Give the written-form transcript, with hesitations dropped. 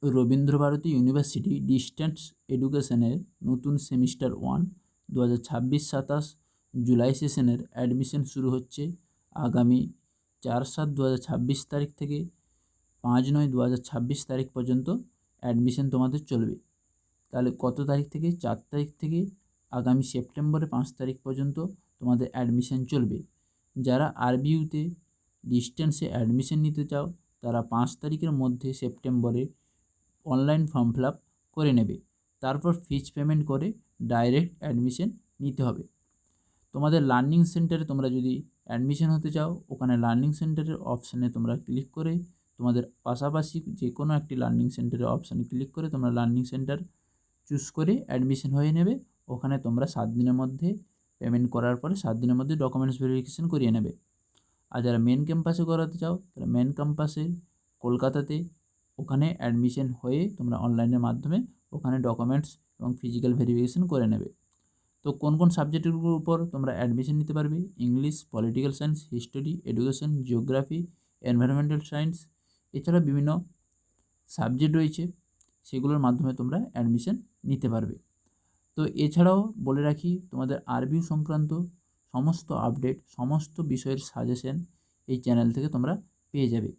Rabindra Bharati university distance এডুকেশনের নতুন semester 1 2026-27 July সেশনের অ্যাডমিশন শুরু হচ্ছে আগামী 4/7/2026 তারিখ থেকে 5/9/2026 তারিখ পর্যন্ত অ্যাডমিশন তোমাদের চলবে। তাহলে কত তারিখ থেকে? 4 তারিখ থেকে আগামী সেপ্টেম্বরের 5 তারিখ পর্যন্ত তোমাদের অ্যাডমিশন চলবে। যারা আরবিইউতে ডিস্টেন্সে অ্যাডমিশন নিতে চাও তারা 5 তারিখের মধ্যে সেপ্টেম্বরে অনলাইন ফর্ম ফিল আপ করে নেবে। তারপর ফিজ পেমেন্ট করে ডাইরেক্ট অ্যাডমিশন নিতে হবে। তোমাদের লার্নিং সেন্টারে তোমরা যদি অ্যাডমিশন হতে চাও, ওখানে লার্নিং সেন্টারের অপশানে তোমরা ক্লিক করে তোমাদের পাশাপাশি যে কোনো একটি লার্নিং সেন্টারের অপশানে ক্লিক করে তোমরা লার্নিং সেন্টার চুজ করে অ্যাডমিশন হয়ে নেবে। ওখানে তোমরা 7 দিনের মধ্যে পেমেন্ট করার পরে 7 দিনের মধ্যে ডকুমেন্টস ভেরিফিকেশন করিয়ে নেবে। আর যারা মেন ক্যাম্পাসে করাতে চাও তারা মেন ক্যাম্পাসে কলকাতাতে ওখানে অ্যাডমিশন হয়ে তোমরা অনলাইনের মাধ্যমে ওখানে ডকুমেন্টস এবং ফিজিক্যাল ভেরিফিকেশন করে নেবে। তো কোন কোন সাবজেক্টের উপর তোমরা অ্যাডমিশন নিতে পারবে? English, political science, history, education, geography, environmental science, এছাড়া বিভিন্ন সাবজেক্ট রয়েছে, সেগুলোর মাধ্যমে তোমরা অ্যাডমিশন নিতে পারবে। তো এছাড়াও বলে রাখি, তোমাদের আরবিউ সংক্রান্ত সমস্ত আপডেট, সমস্ত বিষয়ের সাজেশন এই চ্যানেল থেকে তোমরা পেয়ে যাবে।